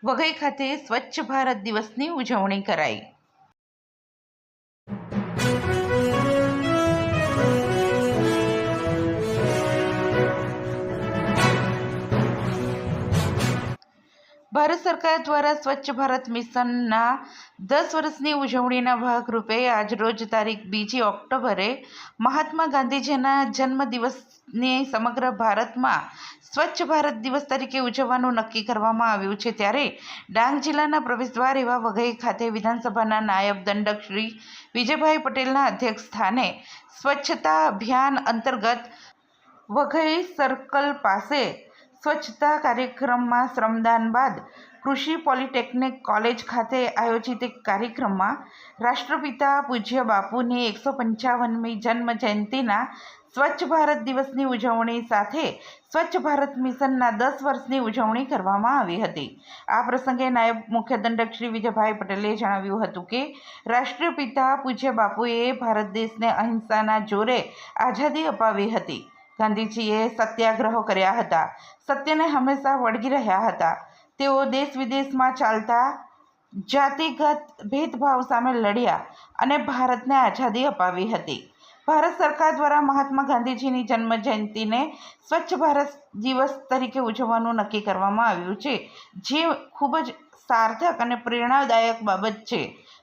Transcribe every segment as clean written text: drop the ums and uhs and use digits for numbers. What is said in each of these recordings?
વઘઈ ખાતે સ્વચ્છ ભારત દિવસની ઉજવણી કરાઈ. ભારત સરકાર દ્વારા સ્વચ્છ ભારત મિશનના 10 વર્ષની ઉજવણીના ભાગરૂપે આજરોજ તારીખ 2 ઓક્ટોબરે મહાત્મા ગાંધીજીના જન્મદિવસની સમગ્ર ભારતમાં સ્વચ્છ ભારત દિવસ તરીકે ઉજવવાનું નક્કી કરવામાં આવ્યું છે. ત્યારે ડાંગ જિલ્લાના પ્રવેશદ્વાર એવા વઘઈ ખાતે વિધાનસભાના નાયબ દંડક શ્રી વિજયભાઈ પટેલના અધ્યક્ષ સ્થાને સ્વચ્છતા અભિયાન અંતર્ગત વઘઈ સર્કલ પાસે સ્વચ્છતા કાર્યક્રમમાં શ્રમદાન બાદ કૃષિ પોલિટેકનિક કોલેજ ખાતે આયોજિત એક કાર્યક્રમમાં રાષ્ટ્રપિતા પૂજ્ય બાપુની 155મી જન્મ જયંતિના સ્વચ્છ ભારત દિવસની ઉજવણી સાથે સ્વચ્છ ભારત મિશનના 10 વર્ષની ઉજવણી કરવામાં આવી હતી. આ પ્રસંગે નાયબ મુખ્ય દંડક શ્રી વિજયભાઈ પટેલે જણાવ્યું હતું કે રાષ્ટ્રપિતા પૂજ્ય બાપુએ ભારત દેશને અહિંસાના જોરે આઝાદી અપાવી હતી. ગાંધીજીએ સત્યાગ્રહો કર્યા હતા, સત્યને હંમેશા વળગી રહ્યા હતા. તેઓ દેશ વિદેશમાં ચાલતા જાતિગત ભેદભાવ સામે લડ્યા અને ભારતને આઝાદી અપાવી હતી. ભારત સરકાર દ્વારા મહાત્મા ગાંધીજીની જન્મ જયંતિને સ્વચ્છ ભારત દિવસ તરીકે ઉજવવાનું નક્કી કરવામાં આવ્યું છે, જે ખૂબ જ સાર્થક અને પ્રેરણાદાયક બાબત છે.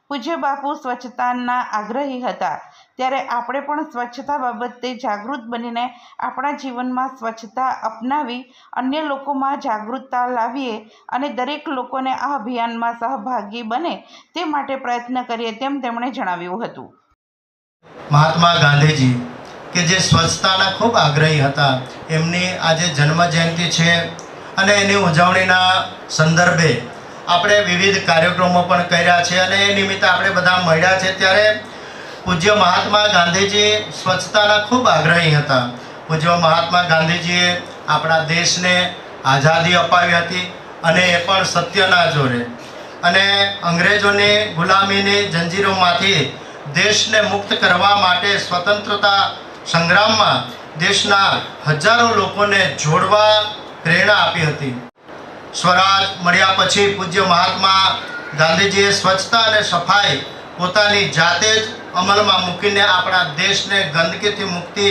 પૂજ્ય બાપુ સ્વચ્છતાના આગ્રહી હતા, ત્યારે આપણે પણ સ્વચ્છતા બાબતે જાગૃત બનીને આપણા જીવનમાં સ્વચ્છતા અપનાવી અન્ય લોકોમાં જાગૃતતા લાવીએ અને દરેક લોકોને આ અભિયાનમાં સહભાગી બને તે માટે પ્રયત્ન કરીએ તેમ તેમણે જણાવ્યું હતું. મહાત્મા ગાંધીજી કે જે સ્વચ્છતાના ખૂબ આગ્રહી હતા, એમની આજે જન્મ જયંતિ છે અને એની ઉજવણીના સંદર્ભે આપણે વિવિધ કાર્યક્રમો પણ કર્યા છે અને એ નિમિત્તે આપણે બધા મળ્યા છે. ત્યારે પૂજ્ય મહાત્મા ગાંધીજી સ્વચ્છતાના ખૂબ આગ્રહી હતા. પૂજ્ય મહાત્મા ગાંધીજીએ આપણા દેશને આઝાદી અપાવી હતી અને એ પણ સત્યના જોરે, અને અંગ્રેજોની ગુલામીની જંજીરોમાંથી દેશને મુક્ત કરવા માટે સ્વતંત્રતા સંગ્રામમાં દેશના હજારો લોકોને જોડવા પ્રેરણા આપી હતી. સ્વરાજ મળ્યા પછી પૂજ્ય મહાત્મા ગાંધીજીએ સ્વચ્છતા અને સફાઈ પોતાની જાતે જ અમલમાં મૂકીને આપણા દેશને ગંદકીથી મુક્તિ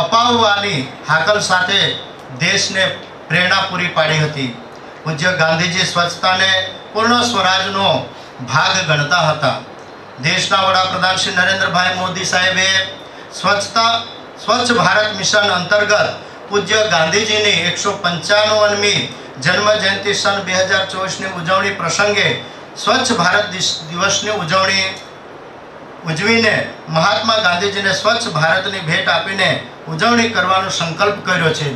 અપાવવાની હાકલ સાથે દેશને પ્રેરણા પૂરી પાડી હતી. પૂજ્ય ગાંધીજી સ્વચ્છતાને પૂર્ણ સ્વરાજનો ભાગ ગણતા હતા. દેશના વડાપ્રધાન શ્રી નરેન્દ્રભાઈ મોદી સાહેબે સ્વચ્છ ભારત મિશન અંતર્ગત પૂજ્ય ગાંધીજીની 155મી જન્મ જયંતિ સન 2024ની ઉજવણી પ્રસંગે સ્વચ્છ ભારત દિવસની ઉજવીને મહાત્મા ગાંધીજીને સ્વચ્છ ભારતની ભેટ આપીને ઉજવણી કરવાનો સંકલ્પ કર્યો છે.